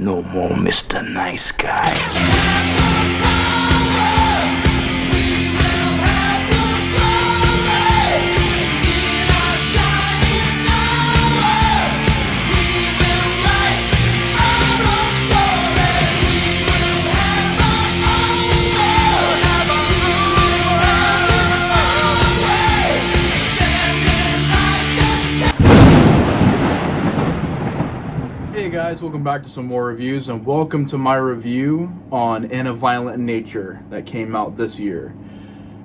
No more Mr. Nice Guy. Hey guys, welcome back to some more reviews, and welcome to my review on In a Violent Nature that came out this year.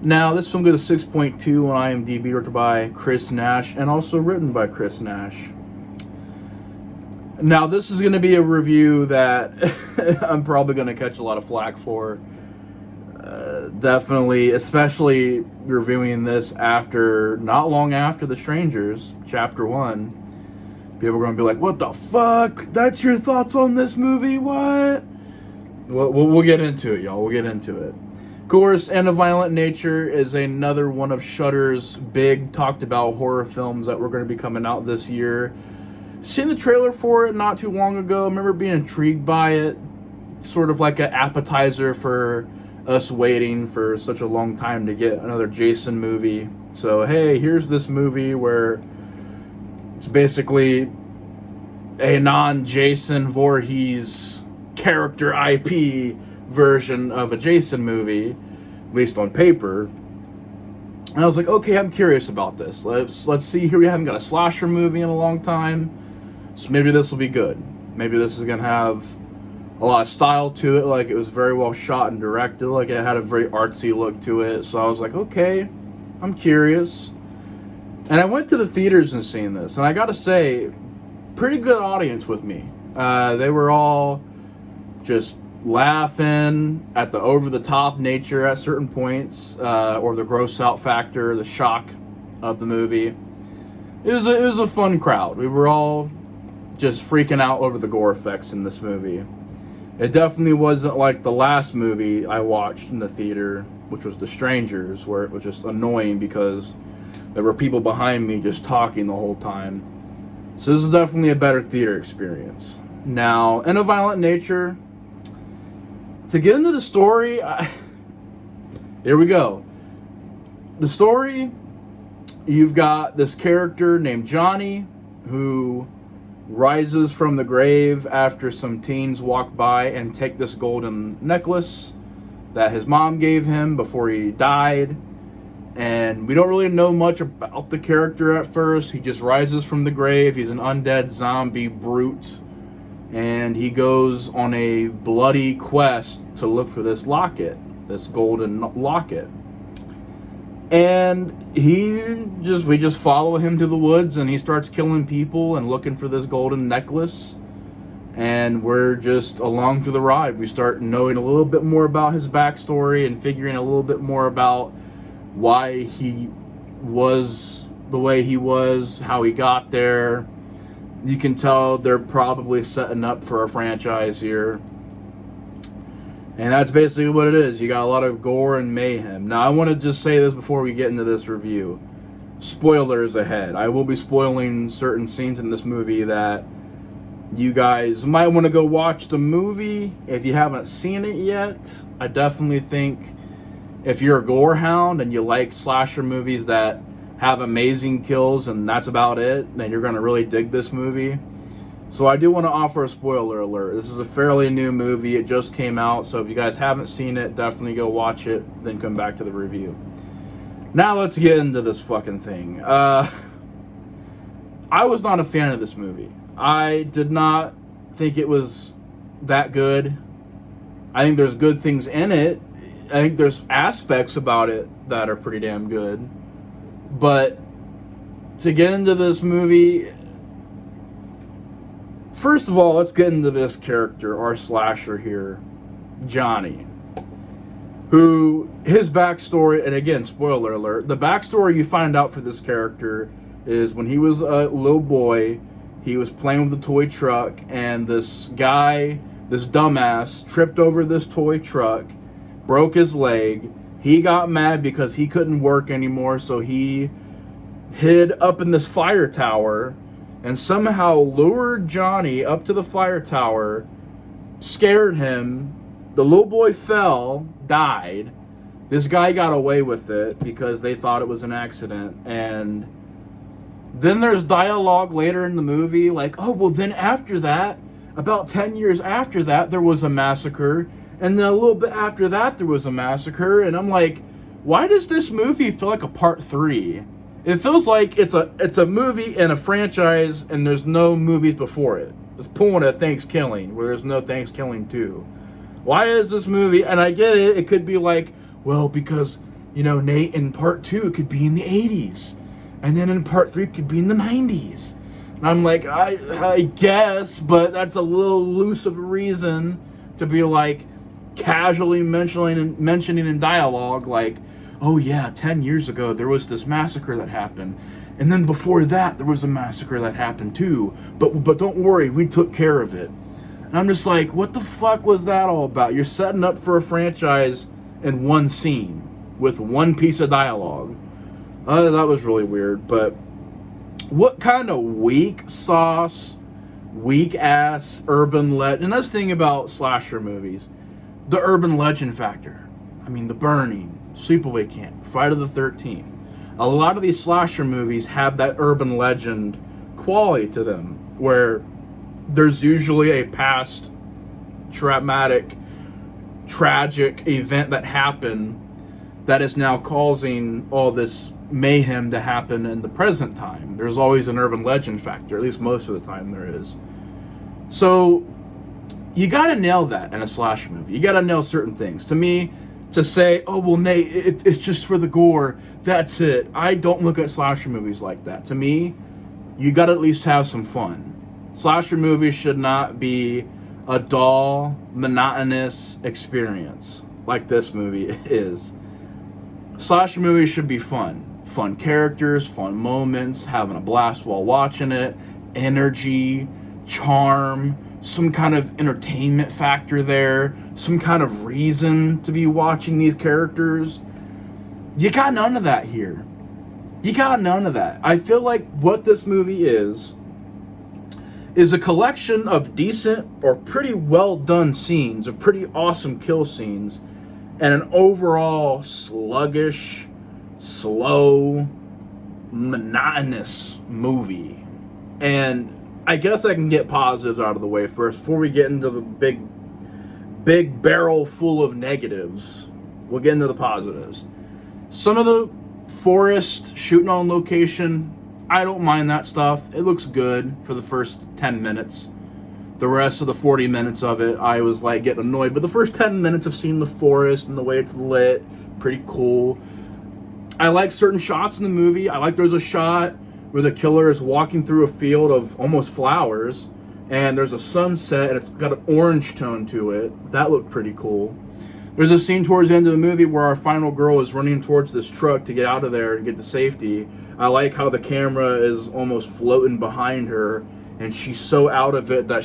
Now, this film got a 6.2 on IMDb, directed by Chris Nash, and also written by Chris Nash. Now, this is going to be a review that I'm probably going to catch a lot of flack for. Definitely, especially reviewing this not long after The Strangers, Chapter 1. People are going to be like, what the fuck? That's your thoughts on this movie? What? We'll get into it, y'all. We'll get into it. Of course, In a Violent Nature is another one of Shudder's big talked about horror films that were going to be coming out this year. Seen the trailer for it not too long ago. I remember being intrigued by it. Sort of like an appetizer for us waiting for such a long time to get another Jason movie. So, hey, here's this movie where it's basically a non-Jason Voorhees character IP version of a Jason movie, at least on paper. And I was like, okay, I'm curious about this. Let's see here. We haven't got a slasher movie in a long time, so maybe this will be good. Maybe this is gonna have a lot of style to it. Like, it was very well shot and directed. Like, it had a very artsy look to it. So I was like, okay, I'm curious. And I went to the theaters and seen this, and I gotta say, pretty good audience with me. They were all just laughing at the over-the-top nature at certain points, or the gross-out factor, the shock of the movie. It was a fun crowd. We were all just freaking out over the gore effects in this movie. It definitely wasn't like the last movie I watched in the theater, which was The Strangers, where it was just annoying because there were people behind me just talking the whole time. So this is definitely a better theater experience. Now, In a Violent Nature, to get into the story, here we go. The story, you've got this character named Johnny who rises from the grave after some teens walk by and take this golden necklace that his mom gave him before he died. And we don't really know much about the character at first. He just rises from the grave. He's an undead zombie brute. And he goes on a bloody quest to look for this locket, this golden locket. And we just follow him to the woods, and he starts killing people and looking for this golden necklace. And we're just along for the ride. We start knowing a little bit more about his backstory and figuring a little bit more about why he was the way he was, how he got there. You can tell they're probably setting up for a franchise here. And that's basically what it is. You got a lot of gore and mayhem. Now, I want to just say this before we get into this review. Spoilers ahead. I will be spoiling certain scenes in this movie that you guys might want to go watch the movie if you haven't seen it yet. I definitely think if you're a gore hound and you like slasher movies that have amazing kills and that's about it, then you're going to really dig this movie. So I do want to offer a spoiler alert. This is a fairly new movie. It just came out, so if you guys haven't seen it, definitely go watch it, then come back to the review. Now let's get into this fucking thing. I was not a fan of this movie. I did not think it was that good. I think there's good things in it. I think there's aspects about it that are pretty damn good. But to get into this movie, first of all, let's get into this character, our slasher here, Johnny. Who, his backstory, and again, spoiler alert, the backstory you find out for this character is when he was a little boy, he was playing with a toy truck, and this guy, this dumbass, tripped over this toy truck, broke his leg. He got mad because he couldn't work anymore, so he hid up in this fire tower and somehow lured Johnny up to the fire tower scared him. The little boy fell, died. This guy got away with it because they thought it was an accident. And then there's dialogue later in the movie like, oh, well, then after that, about 10 years after that, there was a massacre. And then a little bit after that, there was a massacre. And I'm like, why does this movie feel like a part 3? It feels like it's a movie and a franchise, and there's no movies before it. It's pulling a Thanksgiving where there's no Thanksgiving 2. Why is this movie? And I get it. It could be like, well, because, you know, Nate, in part 2 it could be in the 80s. And then in part 3 it could be in the 90s. And I'm like, I guess, but that's a little loose of a reason to be like casually mentioning in dialogue like, oh yeah, 10 years ago there was this massacre that happened. And then before that there was a massacre that happened too. But don't worry, we took care of it. And I'm just like, what the fuck was that all about? You're setting up for a franchise in one scene with one piece of dialogue. That was really weird. But what kind of weak sauce, weak ass urban legend? And that's the thing about slasher movies, the urban legend factor. I mean, The Burning, Sleepaway Camp, Friday the 13th. A lot of these slasher movies have that urban legend quality to them, where there's usually a past tragic event that happened that is now causing all this mayhem to happen in the present time. There's always an urban legend factor, at least most of the time there is. So you gotta nail that in a slasher movie. You gotta nail certain things. To me, to say, oh, well, Nate, it's just for the gore, that's it. I don't look at slasher movies like that. To me, you gotta at least have some fun. Slasher movies should not be a dull, monotonous experience like this movie is. Slasher movies should be fun. Fun characters, fun moments, having a blast while watching it, energy, charm, some kind of entertainment factor there, some kind of reason to be watching these characters. You got none of that here. You got none of that. I feel like what this movie is a collection of decent or pretty well done scenes, of pretty awesome kill scenes, and an overall sluggish, slow, monotonous movie. And I guess I can get positives out of the way first before we get into the big barrel full of negatives. We'll get into the positives. Some of the forest shooting on location, I don't mind that stuff. It looks good for the first 10 minutes. The rest of the 40 minutes of it, I was like getting annoyed. But the first 10 minutes of seeing the forest and the way it's lit, pretty cool. I like certain shots in the movie. I like there's a shot where the killer is walking through a field of almost flowers, and there's a sunset, and it's got an orange tone to it. That looked pretty cool. There's a scene towards the end of the movie where our final girl is running towards this truck to get out of there and get to safety. I like how the camera is almost floating behind her, and she's so out of it that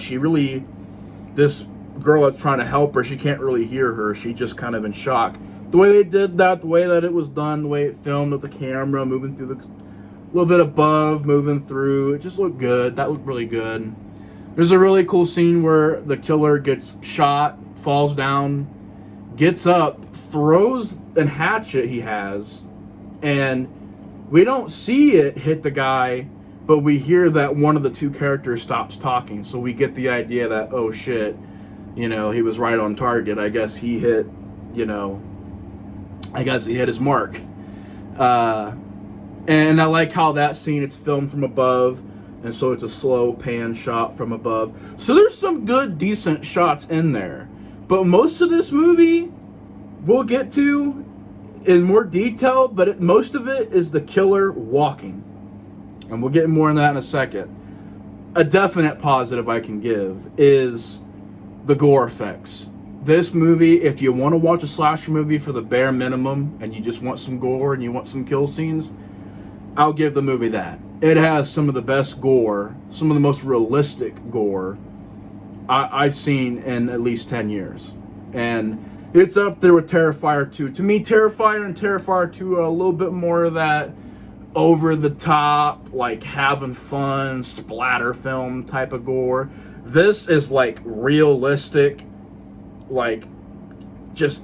this girl that's trying to help her, she can't really hear her. She's just kind of in shock. The way they did that, the way that it was done, the way it filmed with the camera moving through a little bit above, moving through, it just looked good. That looked really good. There's a really cool scene where the killer gets shot, falls down, gets up, throws a hatchet he has, and we don't see it hit the guy, but we hear that one of the two characters stops talking, so we get the idea that, oh shit, he was right on target. I guess he hit his mark. And I like how that scene, it's filmed from above, and so it's a slow pan shot from above. So there's some good, decent shots in there. But most of this movie, we'll get to in more detail, but most of it is the killer walking. And we'll get more into that in a second. A definite positive I can give is the gore effects. This movie, if you want to watch a slasher movie for the bare minimum, and you just want some gore and you want some kill scenes, I'll give the movie that. It has some of the best gore, some of the most realistic gore I've seen in at least 10 years. And it's up there with Terrifier 2. To me, Terrifier and Terrifier 2 are a little bit more of that over the top, like having fun, splatter film type of gore. This is like realistic, like just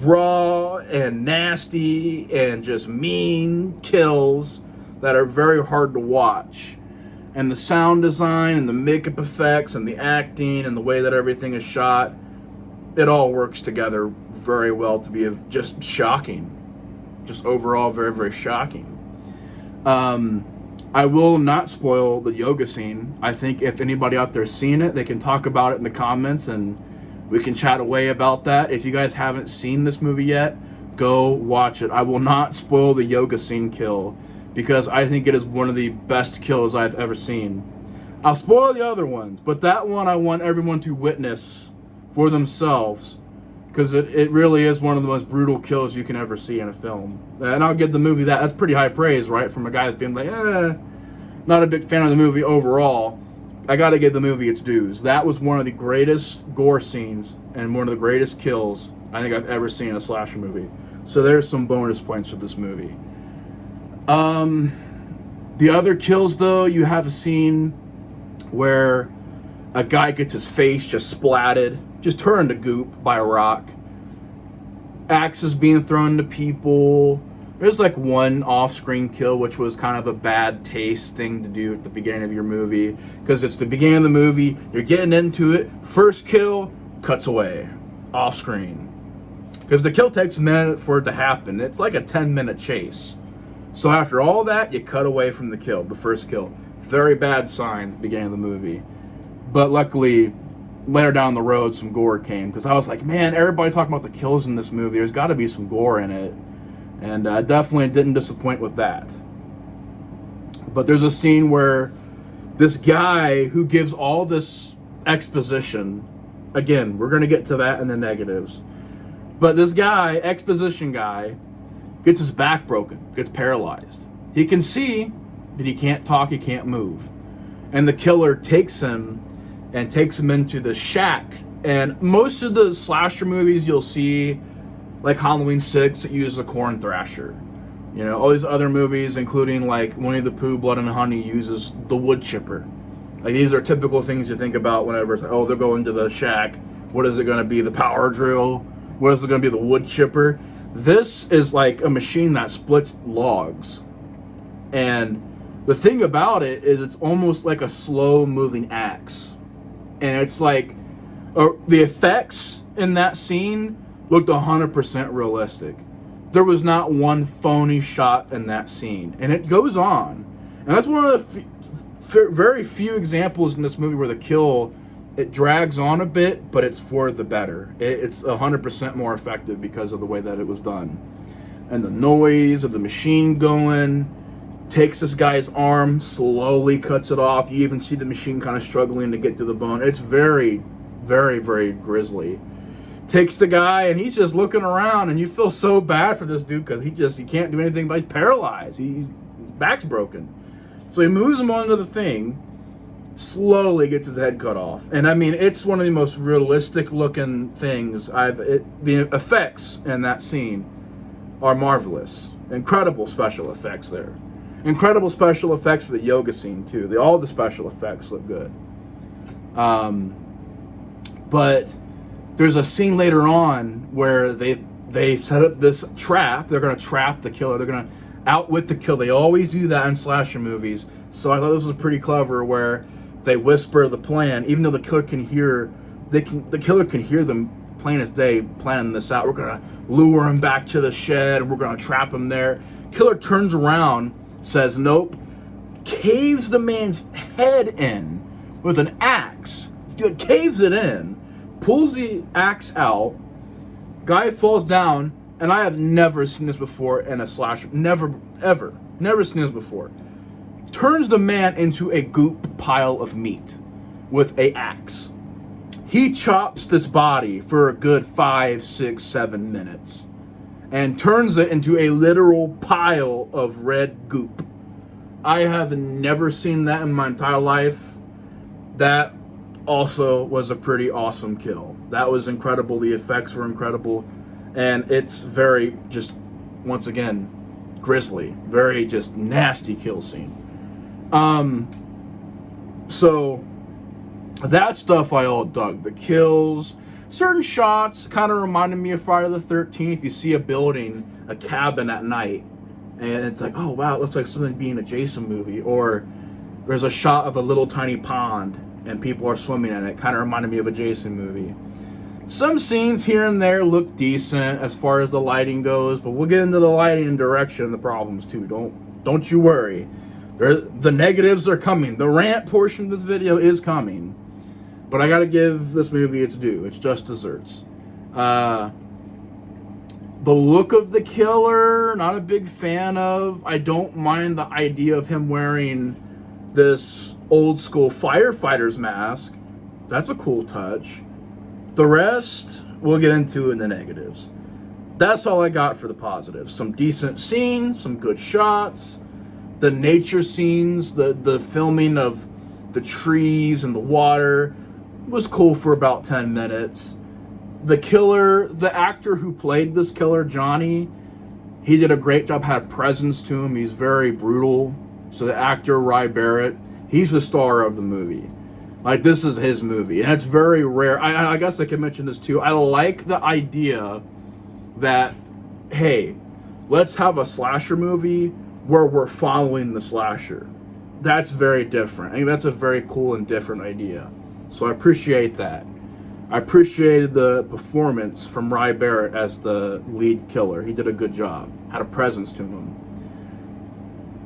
raw and nasty and just mean kills that are very hard to watch. And the sound design and the makeup effects and the acting and the way that everything is shot, it all works together very well to be just shocking. Just overall very, very shocking. I will not spoil the yoga scene. I think if anybody out there's seen it, they can talk about it in the comments and we can chat away about that. If you guys haven't seen this movie yet, go watch it. I will not spoil the yoga scene kill because I think it is one of the best kills I've ever seen. I'll spoil the other ones, but that one I want everyone to witness for themselves because it really is one of the most brutal kills you can ever see in a film. And I'll give the movie that. That's pretty high praise, right? From a guy that's being like, not a big fan of the movie overall. I gotta give the movie its dues. That was one of the greatest gore scenes and one of the greatest kills I think I've ever seen in a slasher movie. So there's some bonus points for this movie. The other kills, though, you have a scene where a guy gets his face just splatted, just turned to goop by a rock. Axes being thrown to people. There's like one off-screen kill, which was kind of a bad taste thing to do at the beginning of your movie. Because it's the beginning of the movie, you're getting into it, first kill, cuts away, off-screen. Because the kill takes a minute for it to happen. It's like a 10-minute chase. So after all that, you cut away from the kill, the first kill. Very bad sign at the beginning of the movie. But luckily, later down the road, some gore came. Because I was like, man, everybody talking about the kills in this movie. There's got to be some gore in it. And definitely didn't disappoint with that. But there's a scene where this guy who gives all this exposition, again, we're going to get to that in the negatives. But this guy, exposition guy, gets his back broken, gets paralyzed. He can see, but he can't talk, he can't move. And the killer takes him and takes him into the shack. And most of the slasher movies you'll see, like Halloween 6, it uses a corn thrasher. You know, all these other movies, including like Winnie the Pooh, Blood and Honey, uses the wood chipper. Like these are typical things you think about whenever it's like, oh, they're going to the shack. What is it going to be? The power drill? What is it going to be? The wood chipper? This is like a machine that splits logs. And the thing about it is it's almost like a slow moving axe. And it's like, the effects in that scene looked 100% realistic. There was not one phony shot in that scene. And it goes on. And that's one of the very few examples in this movie where the kill, it drags on a bit, but it's for the better. It's 100% more effective because of the way that it was done. And the noise of the machine going, takes this guy's arm, slowly cuts it off. You even see the machine kind of struggling to get to the bone. It's very, very, very grisly. Takes the guy and he's just looking around and you feel so bad for this dude because he can't do anything, but he's paralyzed. His back's broken. So he moves him onto the thing, slowly gets his head cut off. And I mean, it's one of the most realistic looking things the effects in that scene are marvelous. Incredible special effects there. Incredible special effects for the yoga scene too. All the special effects look good. But there's a scene later on where they set up this trap. They're going to trap the killer. They're going to outwit the killer. They always do that in slasher movies. So I thought this was pretty clever where they whisper the plan, even though the killer can hear. The killer can hear them plain as day planning this out. We're going to lure him back to the shed and we're going to trap him there. Killer turns around, says nope, caves the man's head in with an axe. Caves it in. Pulls the axe out, guy falls down, and I have never seen this before in a slasher. Never seen this before. Turns the man into a goop pile of meat with a axe. He chops this body for a good 5, 6, 7 minutes and turns it into a literal pile of red goop. I have never seen that in my entire life. That also was a pretty awesome kill. That was incredible. The effects were incredible. And it's very, just, once again, grisly, very just nasty kill scene. So that stuff I all dug. The kills, certain shots kind of reminded me of Friday the 13th. You see a building, a cabin at night, and it's like, oh wow, it looks like something being a Jason movie. Or there's a shot of a little tiny pond and people are swimming in it. Kind of reminded me of a Jason movie. Some scenes here and there look decent as far as the lighting goes, but we'll get into the lighting and direction and the problems too. Don't you worry. The negatives are coming. The rant portion of this video is coming. But I gotta give this movie its due. It's just desserts. The look of the killer, not a big fan of. I don't mind the idea of him wearing this old school firefighter's mask. That's a cool touch. The rest, we'll get into in the negatives. That's all I got for the positives. Some decent scenes, some good shots. The nature scenes, the filming of the trees and the water was cool for about 10 minutes. The killer, the actor who played this killer, Johnny, he did a great job, had a presence to him. He's very brutal. So the actor, Rye Barrett, he's the star of the movie. Like, this is his movie, and it's very rare. I guess I could mention this too. I like the idea that, hey, let's have a slasher movie where we're following the slasher. That's very different. I think that's a very cool and different idea. So I appreciate that. I appreciated the performance from Rye Barrett as the lead killer. He did a good job. Had a presence to him.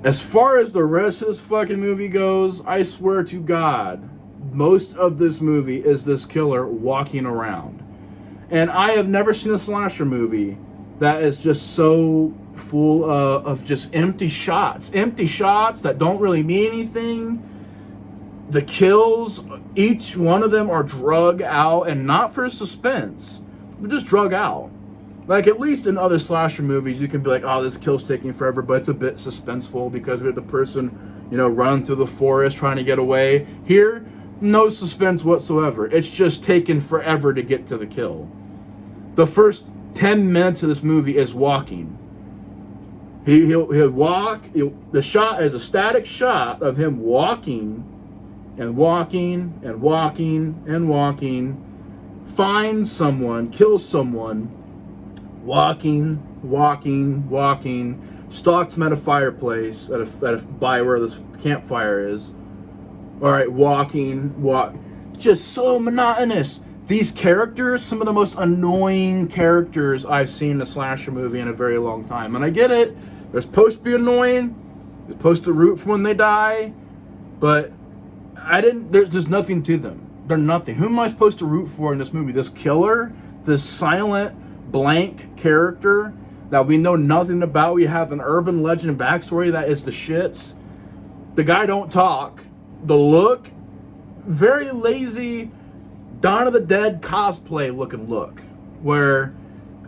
As far as the rest of this fucking movie goes, I swear to God, most of this movie is this killer walking around. And I have never seen a slasher movie that is just so full of just empty shots that don't really mean anything. The kills, each one of them are drug out, and not for suspense, but just drug out. Like, at least in other slasher movies, you can be like, oh, this kill's taking forever, but it's a bit suspenseful because we have the person, running through the forest trying to get away. Here, no suspense whatsoever. It's just taken forever to get to the kill. The first 10 minutes of this movie is walking. He'll walk. The shot is a static shot of him walking and walking and walking and walking. Finds someone, kills someone. Walking. Stalks him at a fireplace by where this campfire is. All right, walk. Just so monotonous. These characters, some of the most annoying characters I've seen in a slasher movie in a very long time. And I get it. They're supposed to be annoying. You're supposed to root for when they die. But there's just nothing to them. They're nothing. Who am I supposed to root for in this movie? This killer? This silent, blank character that we know nothing about? We have an urban legend backstory that is the shits. The guy don't talk. The look, very lazy Dawn of the Dead cosplay looking look, where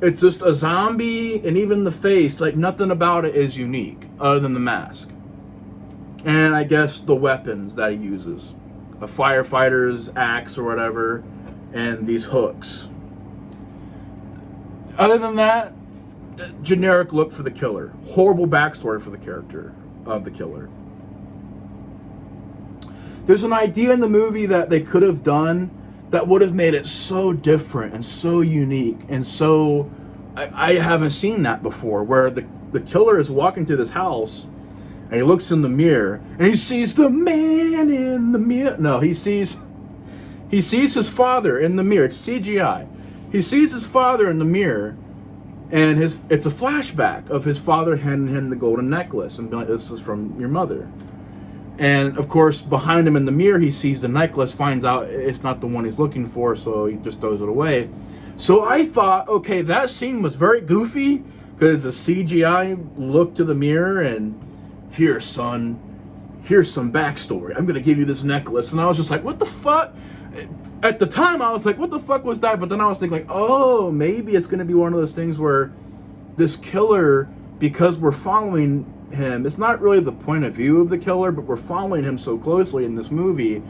it's just a zombie, and even the face, like nothing about it is unique other than the mask. And I guess the weapons that he uses, a firefighter's axe or whatever, and these hooks. Other than that, generic look for the killer. Horrible backstory for the character of the killer. There's an idea in the movie that they could have done that would have made it so different and so unique and so... I haven't seen that before, where the killer is walking to this house and he looks in the mirror and he sees the man in the mirror. No, he sees his father in the mirror. It's CGI. He sees his father in the mirror, and it's a flashback of his father handing him the golden necklace and being like, this is from your mother. And of course, behind him in the mirror, he sees the necklace, finds out it's not the one he's looking for, so he just throws it away. So I thought, okay, that scene was very goofy because it's a CGI look to the mirror, and here, son, here's some backstory. I'm going to give you this necklace. And I was just like, what the fuck? At the time, I was like, what the fuck was that? But then I was thinking, like, oh, maybe it's going to be one of those things where this killer, because we're following him, it's not really the point of view of the killer, but we're following him so closely in this movie,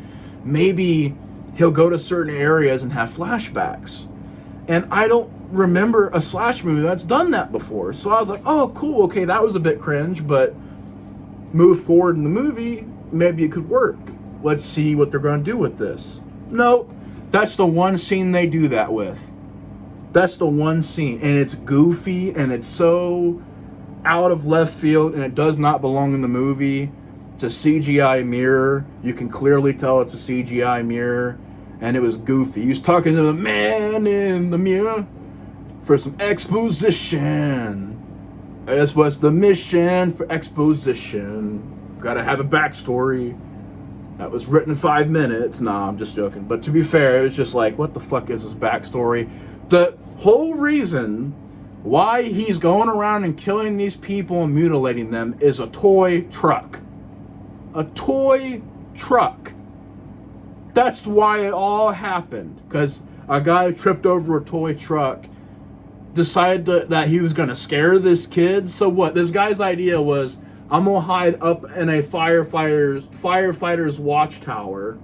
maybe he'll go to certain areas and have flashbacks. And I don't remember a slash movie that's done that before. So I was like, oh, cool, okay, that was a bit cringe, but move forward in the movie, maybe it could work. Let's see what they're going to do with this. Nope, that's the one scene they do that with. That's the one scene, and it's goofy, and it's so out of left field, and it does not belong in the movie. It's a CGI mirror. You can clearly tell it's a CGI mirror, and it was goofy. He was talking to the man in the mirror for some exposition. This was the mission for exposition. Gotta have a backstory. That was written in 5 minutes. Nah, I'm just joking. But to be fair, it was just like, what the fuck is this backstory? The whole reason why he's going around and killing these people and mutilating them is a toy truck. A toy truck. That's why it all happened. Because a guy tripped over a toy truck, decided that he was going to scare this kid. So what? This guy's idea was, I'm going to hide up in a firefighter's watchtower,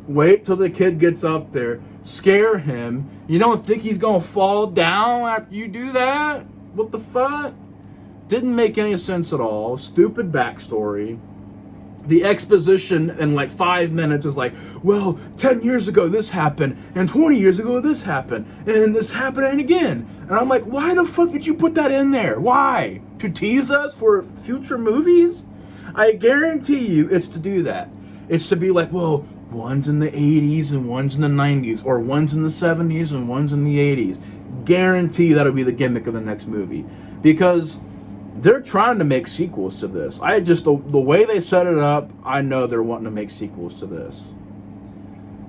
wait till the kid gets up there, scare him. You don't think he's going to fall down after you do that? What the fuck? Didn't make any sense at all. Stupid backstory. The exposition in like 5 minutes is like, well, 10 years ago this happened, and 20 years ago this happened, and this happened again. And I'm like, why the fuck did you put that in there? Why? To tease us for future movies? I guarantee you it's to do that. It's to be like, well, one's in the 80s and one's in the 90s, or one's in the 70s and one's in the 80s. Guarantee that'll be the gimmick of the next movie. Because they're trying to make sequels to this. The way they set it up, I know they're wanting to make sequels to this.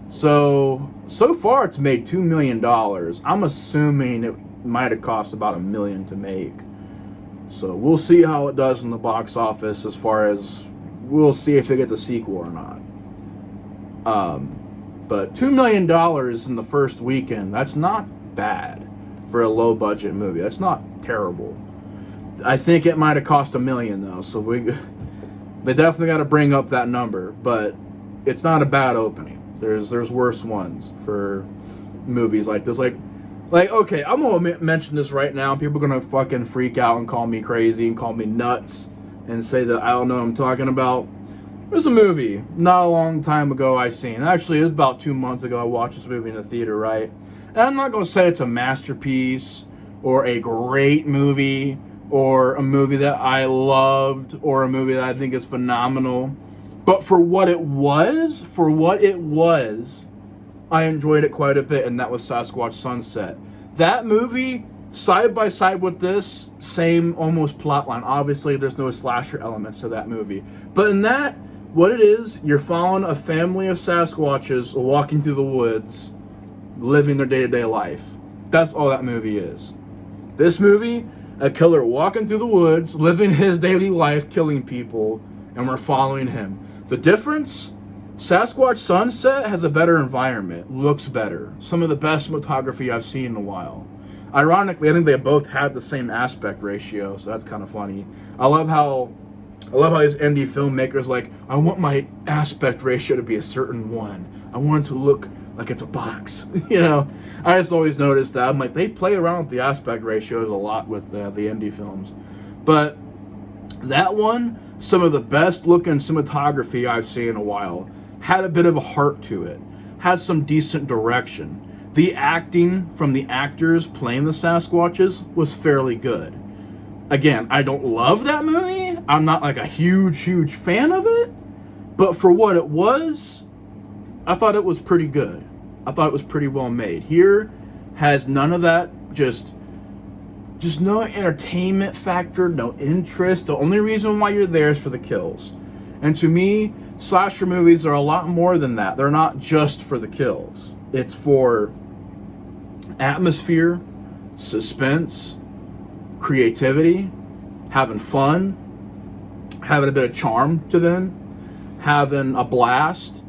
So far it's made $2 million. I'm assuming it might have cost about $1 million to make. So we'll see how it does in the box office, as far as we'll see if it gets a sequel or not. But $2 million in the first weekend, that's not bad for a low budget movie. That's not terrible. I think it might have cost $1 million though, so they definitely got to bring up that number. But it's not a bad opening. There's worse ones for movies like this. Like okay, I'm gonna mention this right now. People are gonna fucking freak out and call me crazy and call me nuts and say that I don't know what I'm talking about. There's a movie not a long time ago I seen. Actually, it was about 2 months ago I watched this movie in the theater, right? And I'm not gonna say it's a masterpiece or a great movie, or a movie that I loved, or a movie that I think is phenomenal. But for what it was, I enjoyed it quite a bit, and that was Sasquatch Sunset. That movie, side by side with this, same almost plotline. Obviously, there's no slasher elements to that movie. But in that, what it is, you're following a family of Sasquatches walking through the woods, living their day-to-day life. That's all that movie is. This movie, a killer walking through the woods, living his daily life, killing people, and we're following him. The difference? Sasquatch Sunset has a better environment, looks better. Some of the best cinematography I've seen in a while. Ironically, I think they both had the same aspect ratio, so that's kind of funny. I love how these indie filmmakers like, I want my aspect ratio to be a certain one. I want it to look like it's a box. You know, I just always noticed that. I'm like, they play around with the aspect ratios a lot with the indie films. But that one, some of the best looking cinematography I've seen in a while. Had a bit of a heart to it. Had some decent direction. The acting from the actors playing the Sasquatches was fairly good. Again, I don't love that movie. I'm not like a huge fan of it. But for what it was, I thought it was pretty good. I thought it was pretty well made. Here has none of that, just no entertainment factor, no interest. The only reason why you're there is for the kills. And to me, slasher movies are a lot more than that. They're not just for the kills. It's for atmosphere, suspense, creativity, having fun, having a bit of charm to them, having a blast,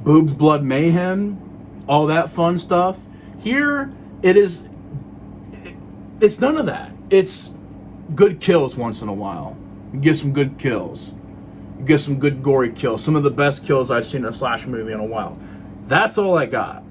boobs, blood, mayhem, all that fun stuff. Here, it's none of that. It's good kills once in a while. You get some good kills. You get some good gory kills. Some of the best kills I've seen in a slasher movie in a while. That's all I got.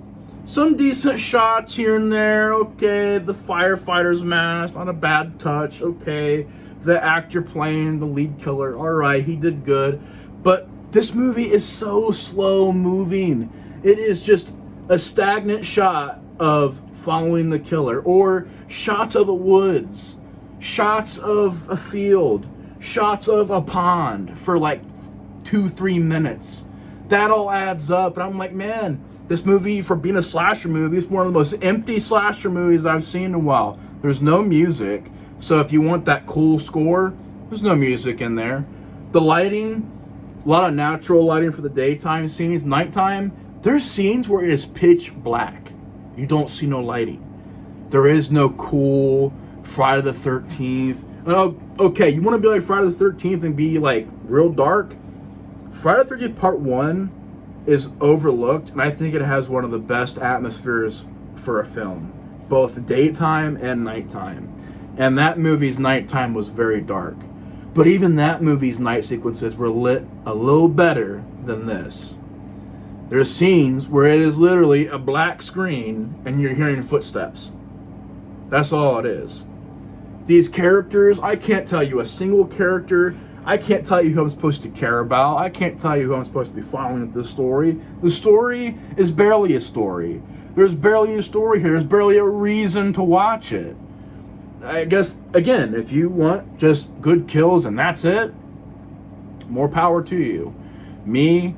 Some decent shots here and there. Okay, the firefighter's mask, not a bad touch. Okay, the actor playing the lead killer, all right, he did good. But this movie is so slow moving. It is just a stagnant shot of following the killer, or shots of the woods, shots of a field, shots of a pond for like 2-3 minutes. That all adds up, and I'm like, man, this movie, for being a slasher movie, is one of the most empty slasher movies I've seen in a while. There's no music, so if you want that cool score, there's no music in there. The lighting, a lot of natural lighting for the daytime scenes. Nighttime, there's scenes where it is pitch black. You don't see no lighting. There is no cool Friday the 13th. Oh, okay, you want to be like Friday the 13th and be like real dark? Friday the 13th Part 1 is overlooked, and I think it has one of the best atmospheres for a film, both daytime and nighttime. And that movie's nighttime was very dark. But even that movie's night sequences were lit a little better than this. There's scenes where it is literally a black screen and you're hearing footsteps. That's all it is. These characters, I can't tell you a single character. I can't tell you who I'm supposed to care about. I can't tell you who I'm supposed to be following with this story. The story is barely a story. There's barely a story here. There's barely a reason to watch it. I guess, again, if you want just good kills and that's it, more power to you. Me,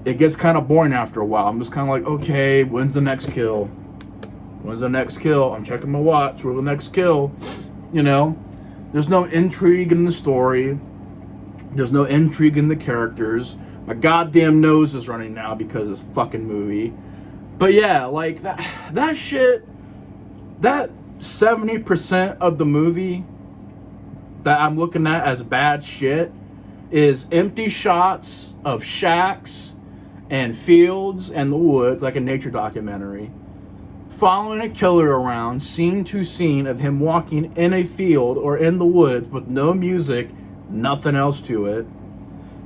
it gets kind of boring after a while. I'm just kind of like, okay, when's the next kill? When's the next kill? I'm checking my watch. Where's the next kill? You know, there's no intrigue in the story. There's no intrigue in the characters. My goddamn nose is running now because of this fucking movie. But yeah, like that shit, that 70% of the movie that I'm looking at as bad shit is empty shots of shacks and fields and the woods, like a nature documentary, following a killer around scene to scene of him walking in a field or in the woods with no music, nothing else to it.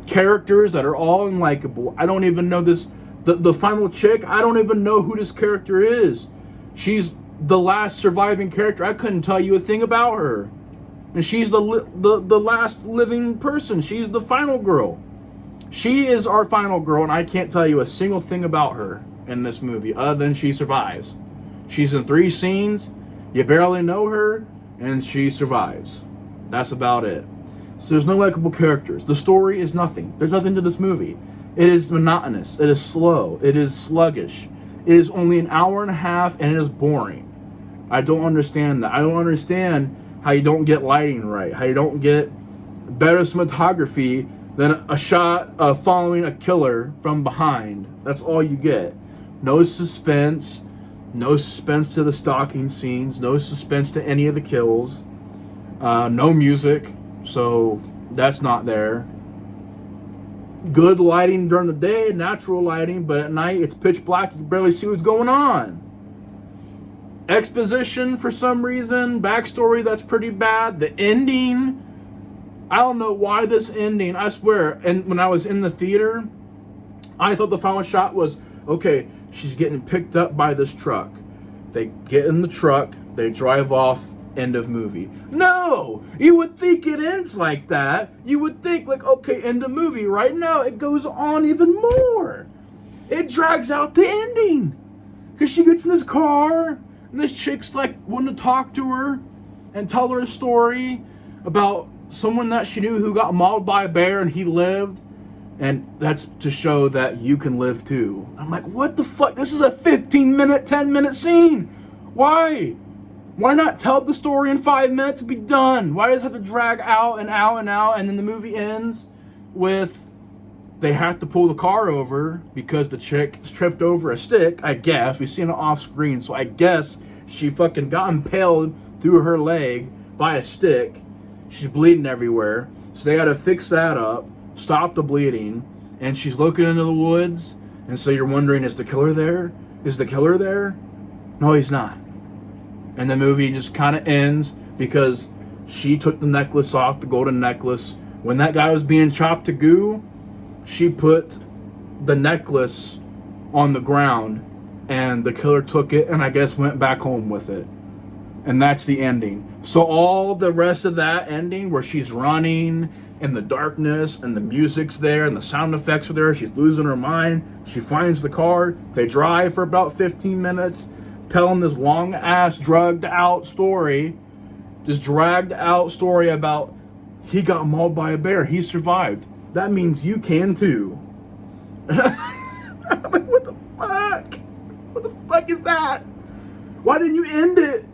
Characters that are all unlikable. I don't even know this. The final chick, I don't even know who this character is. She's the last surviving character. I couldn't tell you a thing about her. And she's the last living person. She's the final girl. She is our final girl, and I can't tell you a single thing about her in this movie other than she survives. She's in 3 scenes, you barely know her, and she survives. That's about it. So there's no likable characters. The story is nothing. There's nothing to this movie. It is monotonous. It is slow. It is sluggish. It is only an hour and a half, and it is boring. I don't understand that. I don't understand how you don't get lighting right, how you don't get better cinematography than a shot of following a killer from behind. That's all you get. No suspense. No suspense to the stalking scenes. No suspense to any of the kills. No music. So that's not there. Good lighting during the day, natural lighting, but at night it's pitch black. You can barely see what's going on. Exposition for some reason. Backstory that's pretty bad. The ending, I don't know why this ending, I swear, and when I was in the theater, I thought the final shot was, okay, she's getting picked up by this truck. They get in the truck, they drive off, end of movie. No! You would think it ends like that. You would think, like, okay, end of movie. Right now, it goes on even more. It drags out the ending. Because she gets in this car, and this chick's like wanting to talk to her and tell her a story about someone that she knew who got mauled by a bear and he lived. And that's to show that you can live too. I'm like, what the fuck? This is a 15-minute, 10-minute scene. Why? Why not tell the story in 5 minutes and be done? Why does it have to drag out and out and out, and then the movie ends with they have to pull the car over because the chick tripped over a stick, I guess. We've seen it off screen, so I guess she fucking got impaled through her leg by a stick. She's bleeding everywhere. So they gotta fix that up, stop the bleeding, and she's looking into the woods, and so you're wondering, is the killer there? Is the killer there? No, he's not. And the movie just kind of ends because she took the necklace off, the golden necklace. When that guy was being chopped to goo, she put the necklace on the ground and the killer took it and I guess went back home with it. And that's the ending. So all the rest of that ending where she's running in the darkness and the music's there and the sound effects are there, she's losing her mind, she finds the car, they drive for about 15 minutes telling this long ass drugged out story, this dragged out story about he got mauled by a bear, he survived. That means you can too. I'm like, what the fuck? What the fuck is that? Why didn't you end it?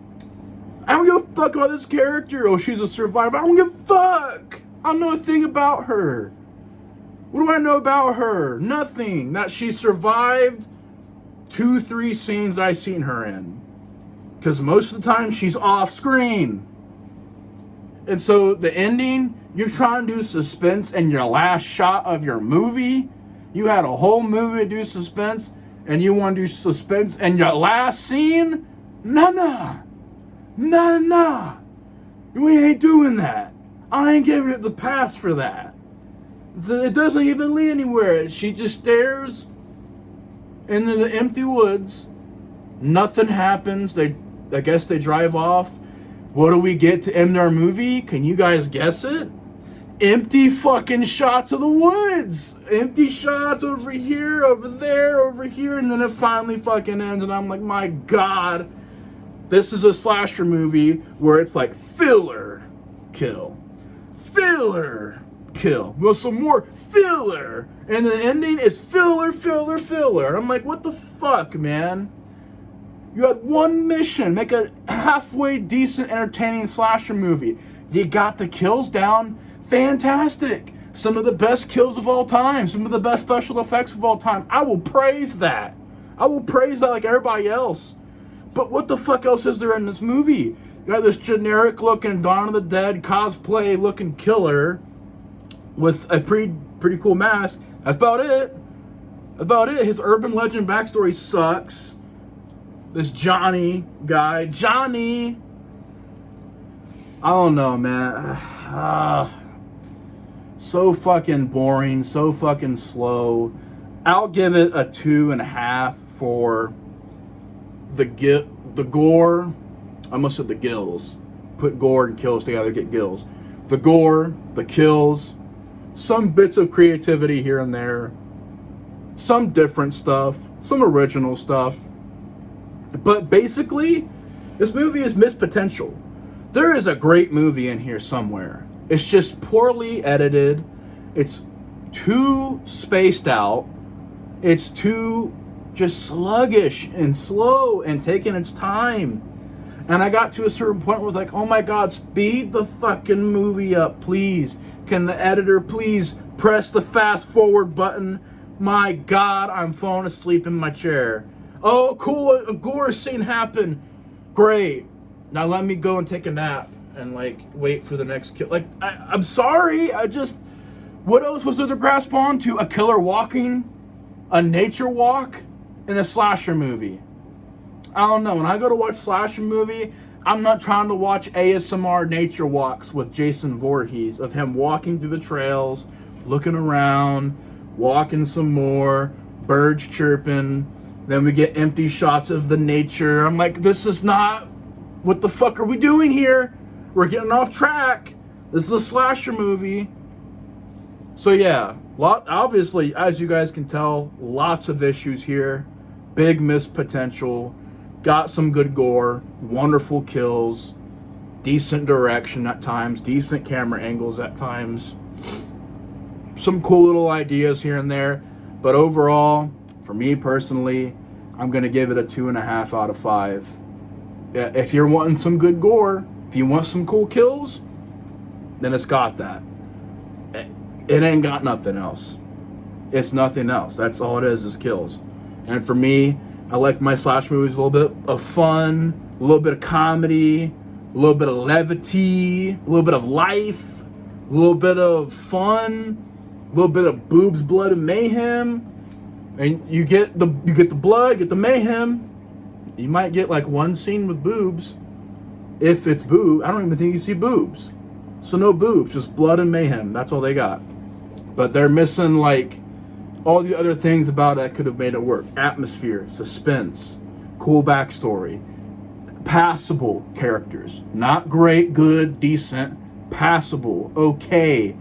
I don't give a fuck about this character. Oh, she's a survivor. I don't give a fuck. I don't know a thing about her. What do I know about her? Nothing. That she survived 2-3 scenes I've seen her in. Because most of the time she's off screen. And so the ending, you're trying to do suspense in your last shot of your movie. You had a whole movie to do suspense, and you want to do suspense in your last scene? Nah. We ain't doing that. I ain't giving it the pass for that. It doesn't even lead anywhere. She just stares into the empty woods. Nothing happens. I guess they drive off. What do we get to end our movie? Can you guys guess it? Empty fucking shots of the woods. Empty shots over here, over there, over here, and then it finally fucking ends, and I'm like, my God. This is a slasher movie where it's like filler, kill. Filler, kill. Well, some more filler. And the ending is filler. And I'm like, what the fuck, man? You had one mission. Make a halfway decent, entertaining slasher movie. You got the kills down. Fantastic. Some of the best kills of all time. Some of the best special effects of all time. I will praise that. I will praise that like everybody else. But what the fuck else is there in this movie? You got this generic looking Dawn of the Dead cosplay looking killer with a pretty cool mask. That's about it. His urban legend backstory sucks. This Johnny guy. I don't know, man. So fucking boring. So fucking slow. I'll give it a 2.5 for the gore. I almost said the gills. Put gore and kills together, get gills. The gore, the kills, some bits of creativity here and there, some different stuff, some original stuff. But basically, this movie is missed potential. There is a great movie in here somewhere. It's just poorly edited. It's too spaced out. It's too just sluggish and slow and taking its time. And I got to a certain point where I was like, oh my God, speed the fucking movie up, please. Can the editor please press the fast forward button? My God, I'm falling asleep in my chair. Oh, cool, a gore scene happened. Great. Now let me go and take a nap and like wait for the next kill. Like, I'm sorry, what else was there to grasp onto? A killer walking? A nature walk? In a slasher movie. I don't know. When I go to watch slasher movie, I'm not trying to watch ASMR nature walks with Jason Voorhees of him walking through the trails, looking around, walking some more, birds chirping. Then we get empty shots of the nature. I'm like, this is not. What the fuck are we doing here? We're getting off track. This is a slasher movie. So yeah, obviously, as you guys can tell, lots of issues here. Big missed potential. Got some good gore. Wonderful kills. Decent direction at times. Decent camera angles at times. Some cool little ideas here and there. But overall, for me personally, I'm going to give it a 2.5 out of 5. If you're wanting some good gore, if you want some cool kills, then it's got that. It ain't got nothing else. It's nothing else. That's all it is kills. And for me, I like my slash movies a little bit of fun, a little bit of comedy, a little bit of levity, a little bit of life, a little bit of fun, a little bit of boobs, blood, and mayhem. And you get the blood, you get the mayhem. You might get like one scene with boobs. If it's boob, I don't even think you see boobs. So no boobs, just blood and mayhem. That's all they got. But they're missing like all the other things about it could have made it work. Atmosphere, suspense, cool backstory, passable characters. Not great, good, decent, passable, okay.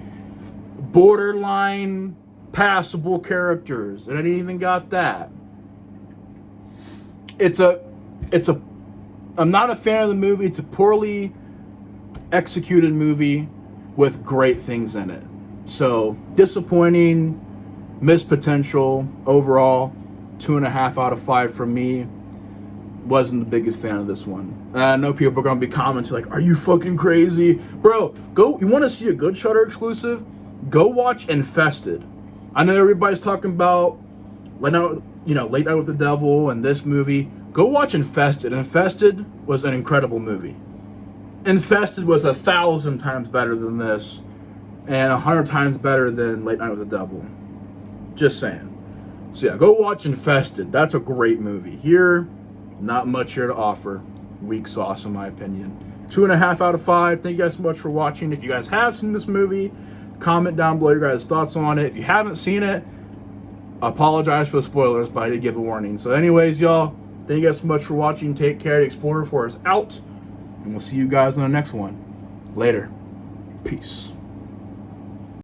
Borderline passable characters. And I didn't even got that. I'm not a fan of the movie. It's a poorly executed movie with great things in it. So, disappointing, missed potential. Overall, 2.5 out of 5 from me. Wasn't the biggest fan of this one. I know people are going to be commenting like, are you fucking crazy? Bro, you want to see a good Shudder exclusive? Go watch Infested. I know everybody's talking about Late Night with the Devil and this movie. Go watch Infested. Infested was an incredible movie. Infested was 1,000 times better than this, and 100 times better than Late Night with the Devil. Just saying. So yeah, go watch Infested. That's a great movie. Here, not much here to offer. Weak sauce, in my opinion. 2.5 out of 5. Thank you guys so much for watching. If you guys have seen this movie, comment down below your guys' thoughts on it. If you haven't seen it, I apologize for the spoilers, but I did give a warning. So anyways, y'all, thank you guys so much for watching. Take care. The Explorer 4 is out, and we'll see you guys on the next one. Later. Peace.